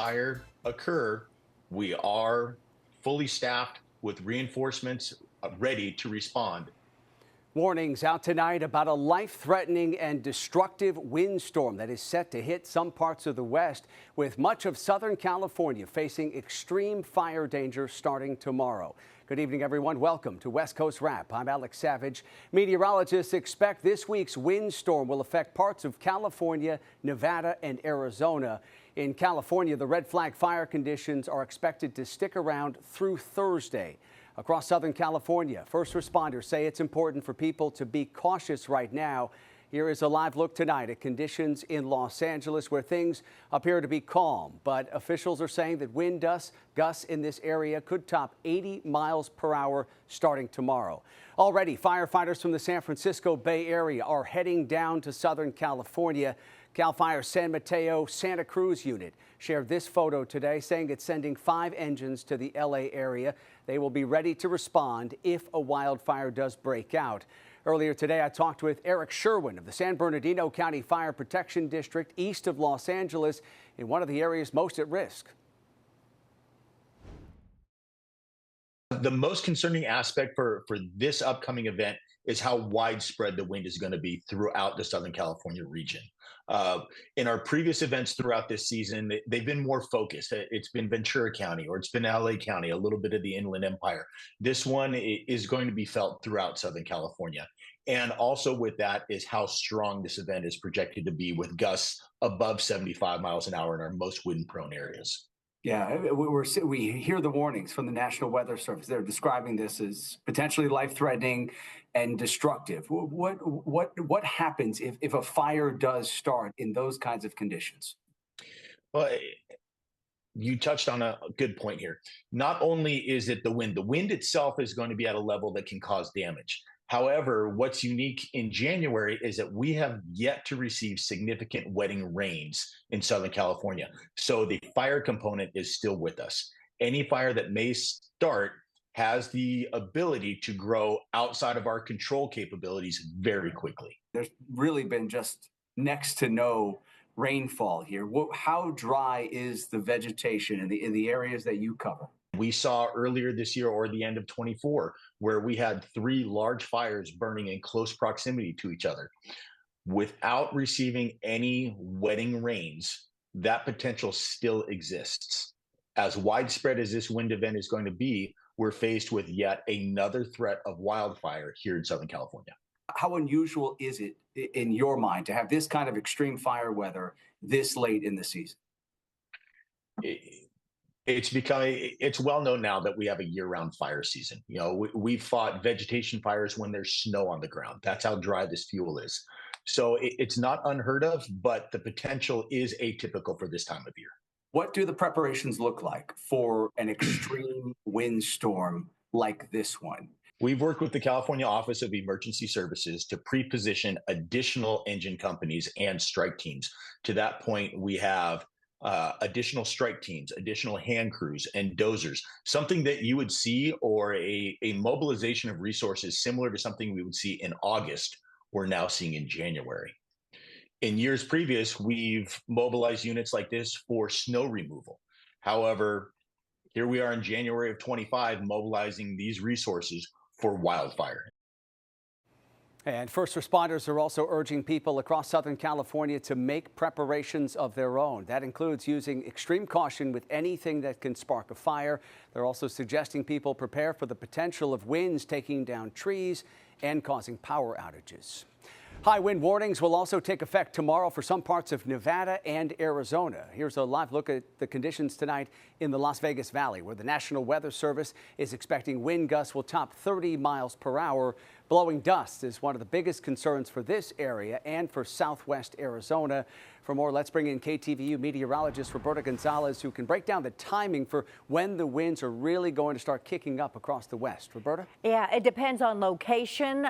fire occur, we are fully staffed with reinforcements ready to respond. Warnings out tonight about a life-threatening and destructive windstorm that is set to hit some parts of the West, with much of Southern California facing extreme fire danger starting tomorrow. Good evening, everyone. Welcome to West Coast Wrap. I'm Alex Savage. Meteorologists expect this week's windstorm will affect parts of California, Nevada, and Arizona. In California, the red flag fire conditions are expected to stick around through Thursday. Across Southern California, first responders say it's important for people to be cautious right now. Here is a live look tonight at conditions in Los Angeles, where things appear to be calm. But officials are saying that wind gusts in this area could top 80 miles per hour starting tomorrow. Already, firefighters from the San Francisco Bay Area are heading down to Southern California. CAL FIRE's San Mateo Santa Cruz unit shared this photo today, saying it's sending 5 engines to the LA area. They will be ready to respond if a wildfire does break out. Earlier today, I talked with Eric Sherwin of the San Bernardino County Fire Protection District east of Los Angeles, in one of the areas most at risk. The most concerning aspect for this upcoming event is how widespread the wind is going to be throughout the Southern California region. In our previous events throughout this season, they've been more focused. It's been Ventura County or it's been LA County, a little bit of the Inland Empire. This one is going to be felt throughout Southern California. And also with that is how strong this event is projected to be, with gusts above 75 miles an hour in our most wind-prone areas. Yeah, we hear the warnings from the National Weather Service. They're describing this as potentially life-threatening and destructive. What happens if a fire does start in those kinds of conditions? Well, you touched on a good point here. Not only is it the wind itself is going to be at a level that can cause damage. However, what's unique in January is that we have yet to receive significant wetting rains in Southern California. So the fire component is still with us. Any fire that may start has the ability to grow outside of our control capabilities very quickly. There's really been just next to no rainfall here. How dry is the vegetation in the areas that you cover? We saw earlier this year, or the end of 24, where we had 3 large fires burning in close proximity to each other. Without receiving any wetting rains, that potential still exists. As widespread as this wind event is going to be, we're faced with yet another threat of wildfire here in Southern California. How unusual is it in your mind to have this kind of extreme fire weather this late in the season? It's well known now that we have a year-round fire season. You know, we've fought vegetation fires when there's snow on the ground. That's how dry this fuel is. So it's not unheard of, but the potential is atypical for this time of year. What do the preparations look like for an extreme windstorm like this one? We've worked with the California Office of Emergency Services to pre-position additional engine companies and strike teams. To that point, we have additional strike teams, additional hand crews, and dozers, something that you would see, or a mobilization of resources similar to something we would see in August, we're now seeing in January. In years previous, we've mobilized units like this for snow removal. However, here we are in January of 25, mobilizing these resources for wildfire. And first responders are also urging people across Southern California to make preparations of their own. That includes using extreme caution with anything that can spark a fire. They're also suggesting people prepare for the potential of winds taking down trees and causing power outages. High wind warnings will also take effect tomorrow for some parts of Nevada and Arizona. Here's a live look at the conditions tonight in the Las Vegas Valley, where the National Weather Service is expecting wind gusts will top 30 miles per hour. Blowing dust is one of the biggest concerns for this area and for southwest Arizona. For more, let's bring in KTVU meteorologist Roberta Gonzalez, who can break down the timing for when the winds are really going to start kicking up across the west. Roberta? Yeah, it depends on location,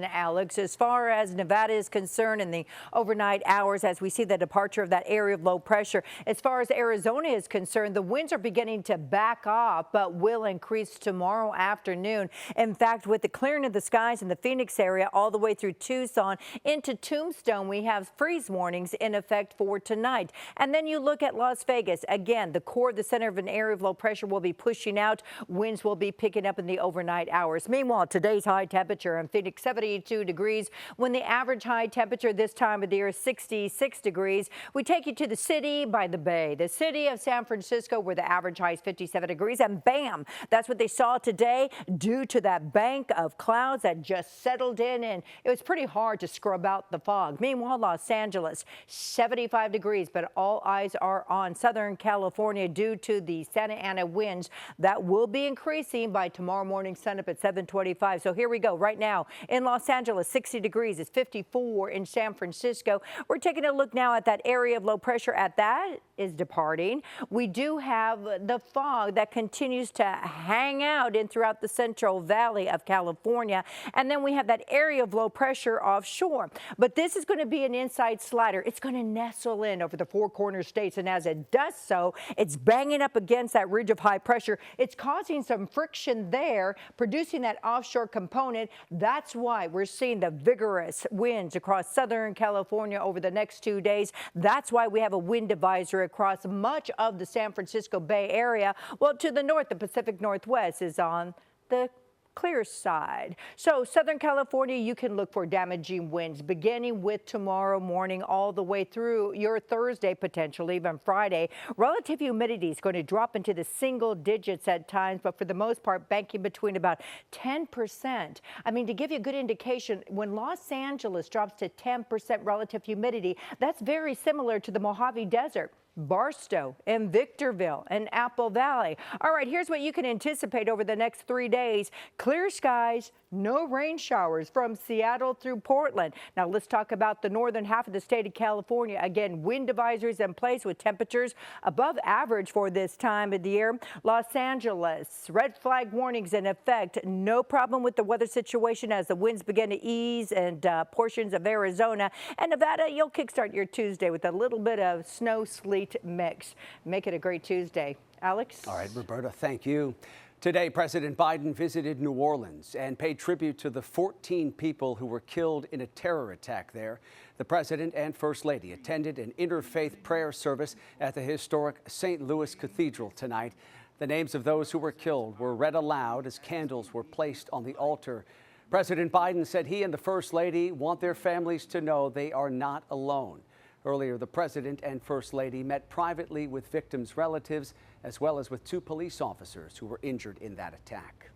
Alex. As far as Nevada is concerned in the overnight hours, as we see the departure of that area of low pressure. As far as Arizona is concerned, the winds are beginning to back off, but will increase tomorrow afternoon. In fact, with the clearing of the skies in the Phoenix area all the way through Tucson into Tombstone, we have freeze warnings in effect for tonight. And then you look at Las Vegas. Again, the core of the center of an area of low pressure will be pushing out. Winds will be picking up in the overnight hours. Meanwhile, today's high temperature in Phoenix, 72 degrees, when the average high temperature this time of the year is 66 degrees. We take you to the city by the bay, the city of San Francisco, where the average high is 57 degrees. And bam, that's what they saw today due to that bank of clouds that just settled in, and it was pretty hard to scrub out the fog. Meanwhile, Los Angeles, 75 degrees, but all eyes are on Southern California due to the Santa Ana winds that will be increasing by tomorrow morning sun up at 7:25. So here we go. Right now in Los Angeles, 60 degrees. It's 54 in San Francisco. We're taking a look now at that area of low pressure that is departing. We do have the fog that continues to hang out in throughout the Central Valley of California. And then we have that area of low pressure offshore. But this is going to be an inside slider. It's going to nestle in over the Four Corners states. And as it does so, it's banging up against that ridge of high pressure. It's causing some friction there, producing that offshore component. That's why we're seeing the vigorous winds across Southern California over the next 2 days. That's why we have a wind advisory across much of the San Francisco Bay Area. Well, to the north, the Pacific Northwest is on the clear side. So Southern California, you can look for damaging winds beginning with tomorrow morning all the way through your Thursday, potentially even Friday. Relative humidity is going to drop into the single digits at times, but for the most part, banking between about 10%. I mean, to give you a good indication, when Los Angeles drops to 10% relative humidity, that's very similar to the Mojave Desert, Barstow and Victorville and Apple Valley. All right, here's what you can anticipate over the next 3 days. Clear skies, no rain showers from Seattle through Portland. Now let's talk about the northern half of the state of California. Again, wind advisories in place with temperatures above average for this time of the year. Los Angeles, red flag warnings in effect. No problem with the weather situation as the winds begin to ease, and portions of Arizona and Nevada, you'll kickstart your Tuesday with a little bit of snow, sleet mix. Make it a great Tuesday. Alex? All right, Roberta, thank you. Today, President Biden visited New Orleans and paid tribute to the 14 people who were killed in a terror attack there. The president and First Lady attended an interfaith prayer service at the historic St. Louis Cathedral tonight. The names of those who were killed were read aloud as candles were placed on the altar. President Biden said he and the First Lady want their families to know they are not alone. Earlier, the president and First Lady met privately with victims' relatives, as well as with 2 police officers who were injured in that attack.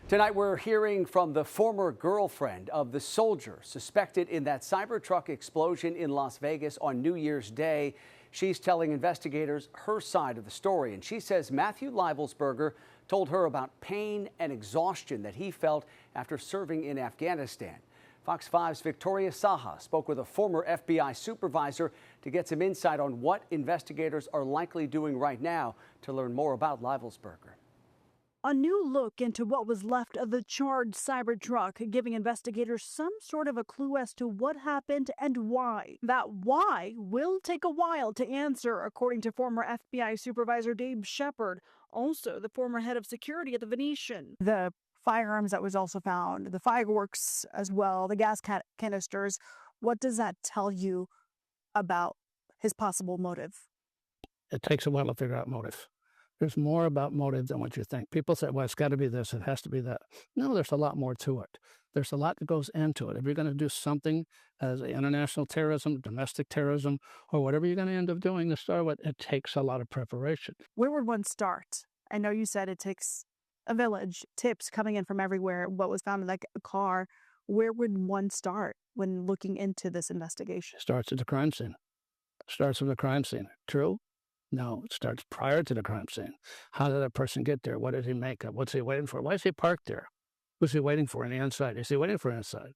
Tonight, we're hearing from the former girlfriend of the soldier suspected in that Cybertruck explosion in Las Vegas on New Year's Day. She's telling investigators her side of the story, and she says Matthew Leibelsberger told her about pain and exhaustion that he felt after serving in Afghanistan. Fox 5's Victoria Saha spoke with a former FBI supervisor to get some insight on what investigators are likely doing right now to learn more about Leibelsberger. A new look into what was left of the charred Cybertruck, giving investigators some sort of a clue as to what happened and why. That why will take a while to answer, according to former FBI supervisor Dave Shepard, also the former head of security at the Venetian. The firearms that was also found, the fireworks as well, the gas canisters. What does that tell you about his possible motive? It takes a while to figure out motive. There's more about motive than what you think. People say, well, it's got to be this, it has to be that. No, there's a lot more to it. There's a lot that goes into it. If you're going to do something as international terrorism, domestic terrorism, or whatever you're going to end up doing to start with, it takes a lot of preparation. Where would one start? I know you said it takes a village, tips coming in from everywhere, what was found in like a car. Where would one start when looking into this investigation? Starts at the crime scene. Starts with the crime scene. True? No, it starts prior to the crime scene. How did that person get there? What did he make of? What's he waiting for? Why is he parked there? Who's he waiting for on the inside? Is he waiting for inside?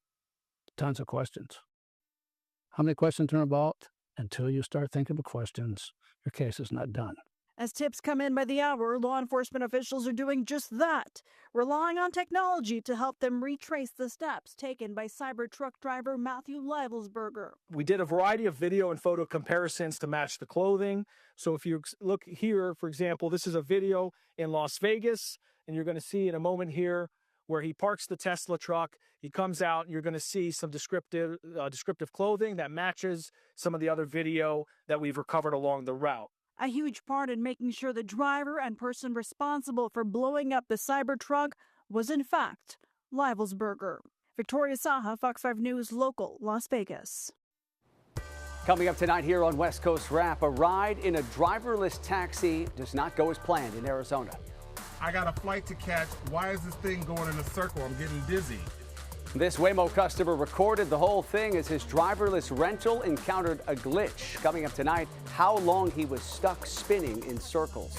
Tons of questions. How many questions are involved? Until you start thinking of questions, your case is not done. As tips come in by the hour, law enforcement officials are doing just that, relying on technology to help them retrace the steps taken by Cybertruck driver Matthew Leibelsberger. We did a variety of video and photo comparisons to match the clothing. So if you look here, for example, this is a video in Las Vegas, and you're going to see in a moment here where he parks the Tesla truck. He comes out, and you're going to see some descriptive clothing that matches some of the other video that we've recovered along the route. A huge part in making sure the driver and person responsible for blowing up the Cybertruck was in fact Livelsberger. Victoria Saha, Fox 5 News, Local, Las Vegas. Coming up tonight here on West Coast Wrap, a ride in a driverless taxi does not go as planned in Arizona. I got a flight to catch. Why is this thing going in a circle? I'm getting dizzy. This Waymo customer recorded the whole thing as his driverless rental encountered a glitch. Coming up tonight, how long he was stuck spinning in circles.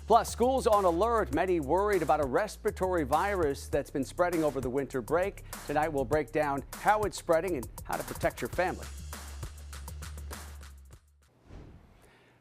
Plus, schools on alert, many worried about a respiratory virus that's been spreading over the winter break. Tonight, we'll break down how it's spreading and how to protect your family.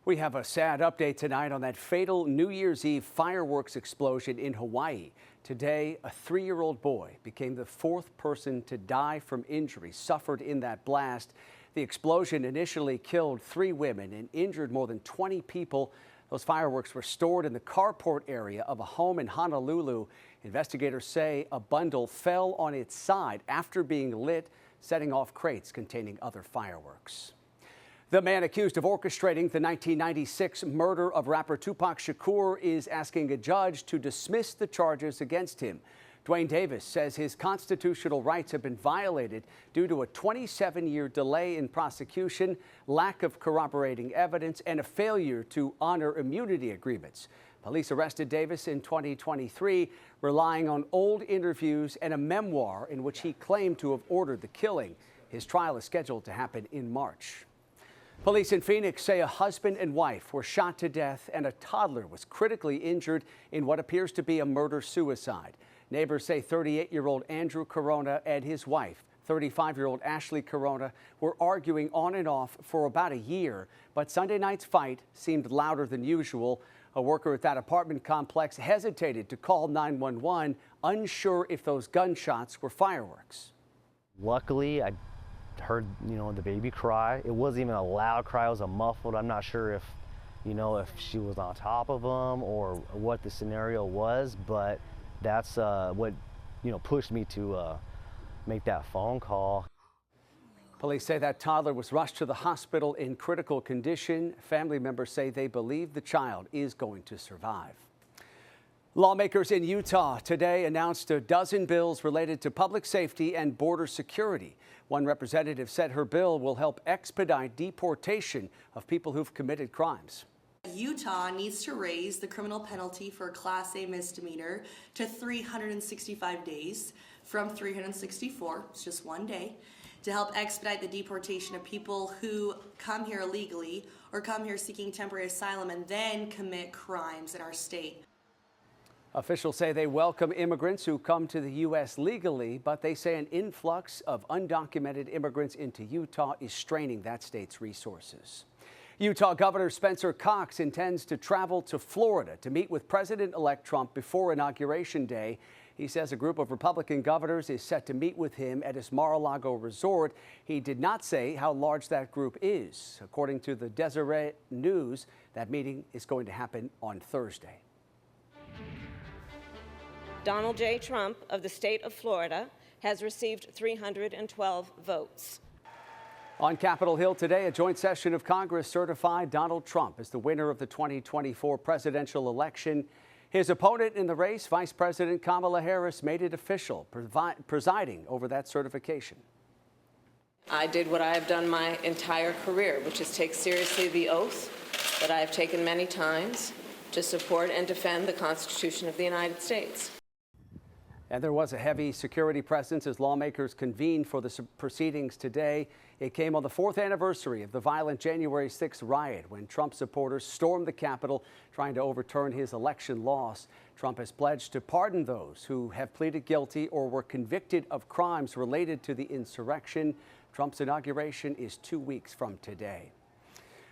We have a sad update tonight on that fatal New Year's Eve fireworks explosion in Hawaii. Today, a 3-year-old boy became the 4th person to die from injuries suffered in that blast. The explosion initially killed 3 women and injured more than 20 people. Those fireworks were stored in the carport area of a home in Honolulu. Investigators say a bundle fell on its side after being lit, setting off crates containing other fireworks. The man accused of orchestrating the 1996 murder of rapper Tupac Shakur is asking a judge to dismiss the charges against him. Dwayne Davis says his constitutional rights have been violated due to a 27-year delay in prosecution, lack of corroborating evidence, and a failure to honor immunity agreements. Police arrested Davis in 2023, relying on old interviews and a memoir in which he claimed to have ordered the killing. His trial is scheduled to happen in March. Police in Phoenix say a husband and wife were shot to death and a toddler was critically injured in what appears to be a murder-suicide. Neighbors say 38-year-old Andrew Corona and his wife, 35-year-old Ashley Corona, were arguing on and off for about a year, but Sunday night's fight seemed louder than usual. A worker at that apartment complex hesitated to call 911, unsure if those gunshots were fireworks. Luckily, I heard, the baby cry. It wasn't even a loud cry, it was a muffled. I'm not sure if, if she was on top of him or what the scenario was, but that's what, pushed me to make that phone call. Police say that toddler was rushed to the hospital in critical condition. Family members say they believe the child is going to survive. Lawmakers in Utah today announced a dozen bills related to public safety and border security. One representative said her bill will help expedite deportation of people who've committed crimes. Utah needs to raise the criminal penalty for a Class A misdemeanor to 365 days from 364, it's just 1 day, to help expedite the deportation of people who come here illegally or come here seeking temporary asylum and then commit crimes in our state. Officials say they welcome immigrants who come to the U.S. legally, but they say an influx of undocumented immigrants into Utah is straining that state's resources. Utah Governor Spencer Cox intends to travel to Florida to meet with President-elect Trump before Inauguration Day. He says a group of Republican governors is set to meet with him at his Mar-a-Lago resort. He did not say how large that group is. According to the Deseret News, that meeting is going to happen on Thursday. Donald J. Trump of the state of Florida has received 312 votes. On Capitol Hill today, a joint session of Congress certified Donald Trump as the winner of the 2024 presidential election. His opponent in the race, Vice President Kamala Harris, made it official, presiding over that certification. I did what I have done my entire career, which is take seriously the oath that I have taken many times to support and defend the Constitution of the United States. And there was a heavy security presence as lawmakers convened for the proceedings today. It came on the 4th anniversary of the violent January 6th riot when Trump supporters stormed the Capitol trying to overturn his election loss. Trump has pledged to pardon those who have pleaded guilty or were convicted of crimes related to the insurrection. Trump's inauguration is 2 weeks from today.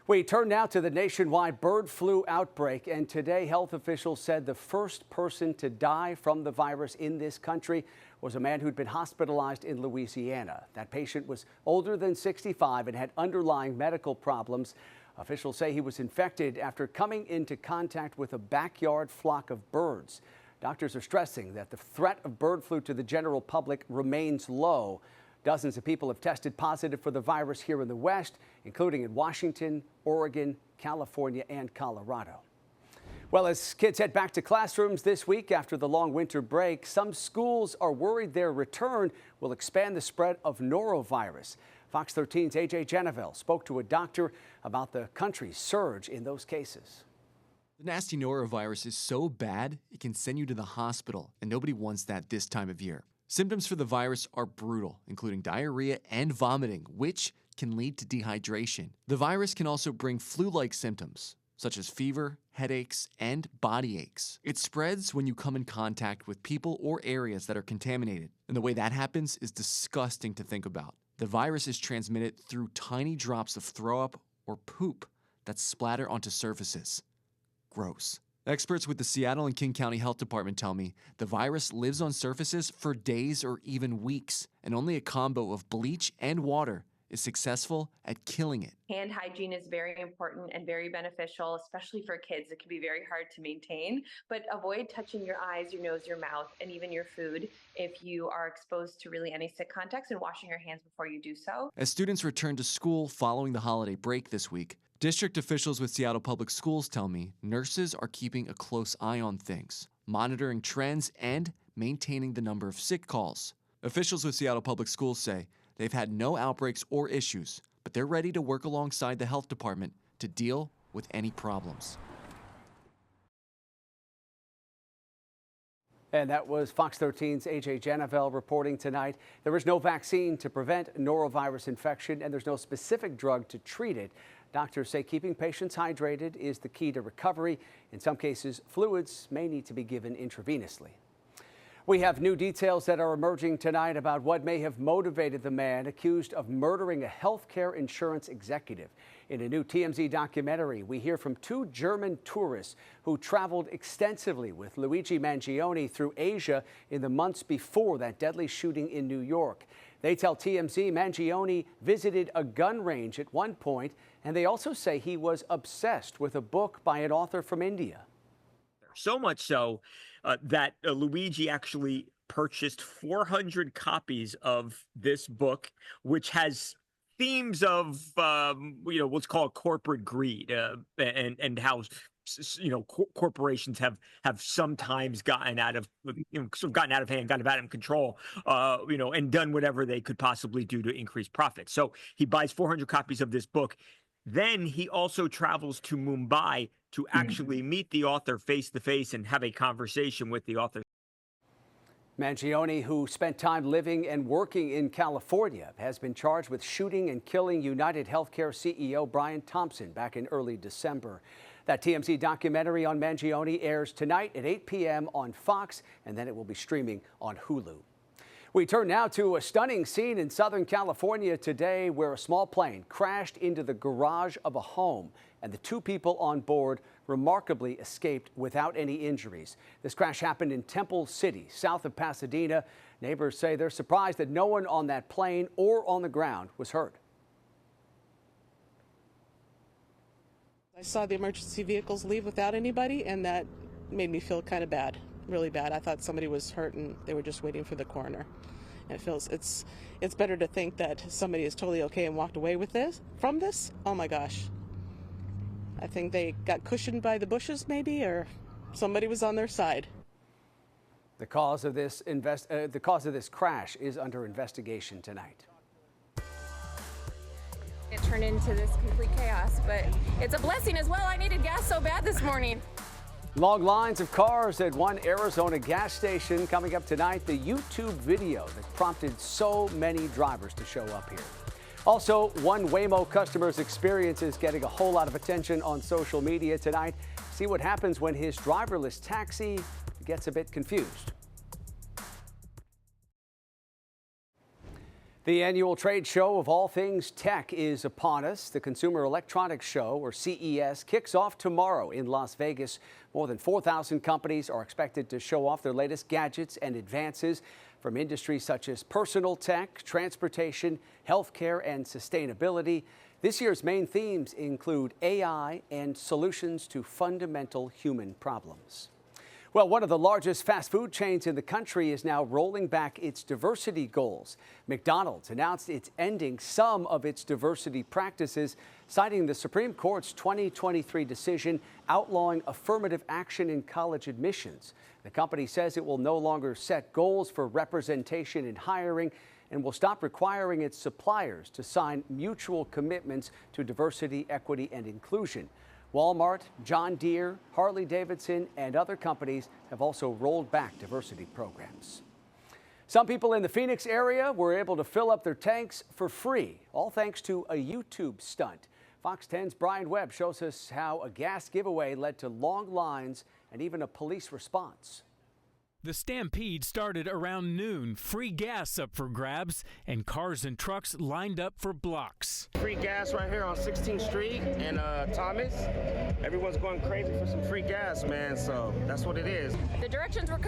We turn now to the nationwide bird flu outbreak, and today health officials said the first person to die from the virus in this country was a man who'd been hospitalized in Louisiana. That patient was older than 65 and had underlying medical problems. Officials say he was infected after coming into contact with a backyard flock of birds. Doctors are stressing that the threat of bird flu to the general public remains low. Dozens of people have tested positive for the virus here in the West, including in Washington, Oregon, California, and Colorado. Well, as kids head back to classrooms this week after the long winter break, some schools are worried their return will expand the spread of norovirus. Fox 13's AJ Genevieve spoke to a doctor about the country's surge in those cases. The nasty norovirus is so bad, it can send you to the hospital, and nobody wants that this time of year. Symptoms for the virus are brutal, including diarrhea and vomiting, which can lead to dehydration. The virus can also bring flu-like symptoms, such as fever, headaches, and body aches. It spreads when you come in contact with people or areas that are contaminated, and the way that happens is disgusting to think about. The virus is transmitted through tiny drops of throw-up or poop that splatter onto surfaces. Gross. Experts with the Seattle and King County Health Department tell me the virus lives on surfaces for days or even weeks, and only a combo of bleach and water is successful at killing it. Hand hygiene is very important and very beneficial, especially for kids. It can be very hard to maintain, but avoid touching your eyes, your nose, your mouth, and even your food if you are exposed to really any sick contacts, and washing your hands before you do so. As students return to school following the holiday break this week, district officials with Seattle Public Schools tell me nurses are keeping a close eye on things, monitoring trends, and maintaining the number of sick calls. Officials with Seattle Public Schools say they've had no outbreaks or issues, but they're ready to work alongside the health department to deal with any problems. And that was Fox 13's AJ Genevieve reporting tonight. There is no vaccine to prevent norovirus infection, and there's no specific drug to treat it. Doctors say keeping patients hydrated is the key to recovery. In some cases, fluids may need to be given intravenously. We have new details that are emerging tonight about what may have motivated the man accused of murdering a healthcare insurance executive. In a new TMZ documentary, we hear from two German tourists who traveled extensively with Luigi Manion through Asia in the months before that deadly shooting in New York. They tell TMZ Manion visited a gun range at one point, and they also say he was obsessed with a book by an author from India. So much so that Luigi actually purchased 400 copies of this book, which has themes of, what's called corporate greed and how, corporations have sometimes gotten out of, gotten out of hand, gotten out of control, and done whatever they could possibly do to increase profits. So he buys 400 copies of this book. Then he also travels to Mumbai to actually meet the author face to face and have a conversation with the author. Manion, who spent time living and working in California, has been charged with shooting and killing United Healthcare CEO Brian Thompson back in early December. That TMZ documentary on Manion airs tonight at 8 p.m. on Fox, and then it will be streaming on Hulu. We turn now to a stunning scene in Southern California today where a small plane crashed into the garage of a home, and the two people on board remarkably escaped without any injuries. This crash happened in Temple City, south of Pasadena. Neighbors say they're surprised that no one on that plane or on the ground was hurt. I saw the emergency vehicles leave without anybody, and that made me feel kind of bad. Really bad. I thought somebody was hurt and they were just waiting for the coroner. And it feels it's better to think that somebody is totally okay and walked away with from this. Oh my gosh. I think they got cushioned by the bushes maybe, or somebody was on their side. The cause of this crash is under investigation tonight. It turned into this complete chaos, but it's a blessing as well. I needed gas so bad this morning. Long lines of cars at one Arizona gas station. Coming up tonight, the YouTube video that prompted so many drivers to show up here. Also, one Waymo customer's experience is getting a whole lot of attention on social media tonight. See what happens when his driverless taxi gets a bit confused. The annual trade show of all things tech is upon us. The Consumer Electronics Show, or CES, kicks off tomorrow in Las Vegas. More than 4,000 companies are expected to show off their latest gadgets and advances from industries such as personal tech, transportation, healthcare, and sustainability. This year's main themes include AI and solutions to fundamental human problems. Well, one of the largest fast food chains in the country is now rolling back its diversity goals. McDonald's announced it's ending some of its diversity practices, citing the Supreme Court's 2023 decision outlawing affirmative action in college admissions. The company says it will no longer set goals for representation in hiring and will stop requiring its suppliers to sign mutual commitments to diversity, equity, and inclusion. Walmart, John Deere, Harley-Davidson, and other companies have also rolled back diversity programs. Some people in the Phoenix area were able to fill up their tanks for free, all thanks to a YouTube stunt. Fox 10's Brian Webb shows us how a gas giveaway led to long lines and even a police response. The stampede started around noon. Free gas up for grabs, and cars and trucks lined up for blocks. Free gas right here on 16th Street and Thomas. Everyone's going crazy for some free gas, man, so that's what it is. The directions were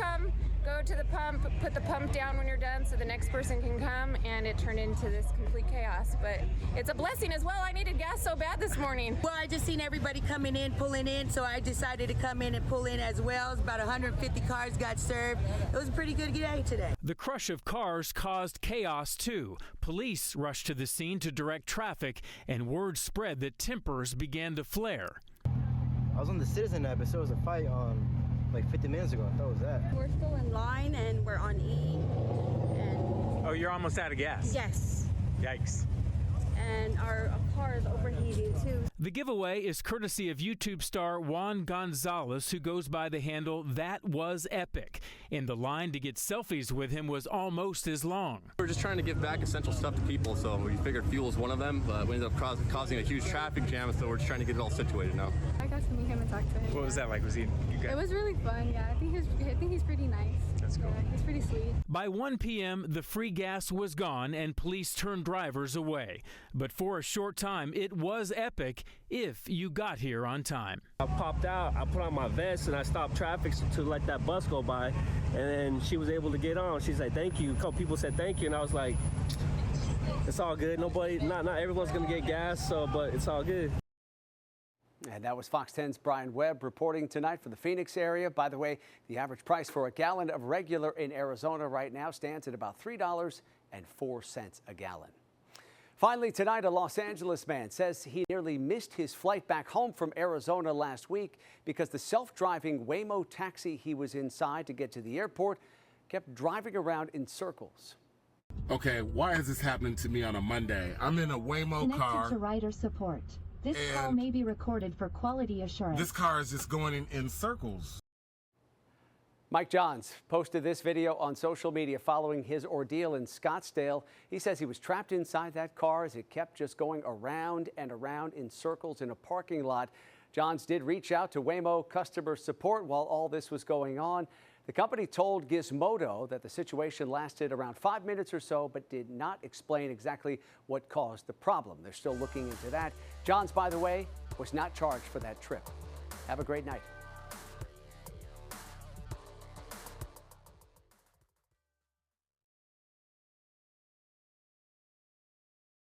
go to the pump, put the pump down when you're done so the next person can come, and it turned into this complete chaos. But it's a blessing as well. I needed gas so bad this morning. Well, I just seen everybody coming in, pulling in, so I decided to come in and pull in as well. About 150 cars got served. It was a pretty good day today. The crush of cars caused chaos too. Police rushed to the scene to direct traffic, and word spread that tempers began to flare. I was on the Citizen app, but so was a fight like 50 minutes ago. I thought it was that. We're still in line and we're on E. And oh, you're almost out of gas? Yes. Yikes. And our car is overheating too. The giveaway is courtesy of YouTube star Juan Gonzalez, who goes by the handle That Was Epic. And the line to get selfies with him was almost as long. We're just trying to give back essential stuff to people, so we figured fuel is one of them, but we ended up causing a huge traffic jam, so we're just trying to get it all situated now. I got to meet him and talk to him. What was that like? Was he? It was really fun, yeah. I think he's pretty nice. That's cool. Yeah, he's pretty sweet. By 1 p.m., the free gas was gone and police turned drivers away. But for a short time, it was epic if you got here on time. I popped out, I put on my vest, and I stopped traffic to let that bus go by. And then she was able to get on. She's like, thank you. A couple people said thank you, and I was like, it's all good. Not everyone's going to get gas, but it's all good. And that was Fox 10's Brian Webb reporting tonight for the Phoenix area. By the way, the average price for a gallon of regular in Arizona right now stands at about $3.04 a gallon. Finally tonight, a Los Angeles man says he nearly missed his flight back home from Arizona last week because the self-driving Waymo taxi he was inside to get to the airport kept driving around in circles. Okay, why is this happening to me on a Monday? I'm in a Waymo car. Connected to rider support. This call may be recorded for quality assurance. This car is just going in circles. Mike Johns posted this video on social media following his ordeal in Scottsdale. He says he was trapped inside that car as it kept just going around and around in circles in a parking lot. Johns did reach out to Waymo customer support while all this was going on. The company told Gizmodo that the situation lasted around 5 minutes or so, but did not explain exactly what caused the problem. They're still looking into that. Johns, by the way, was not charged for that trip. Have a great night.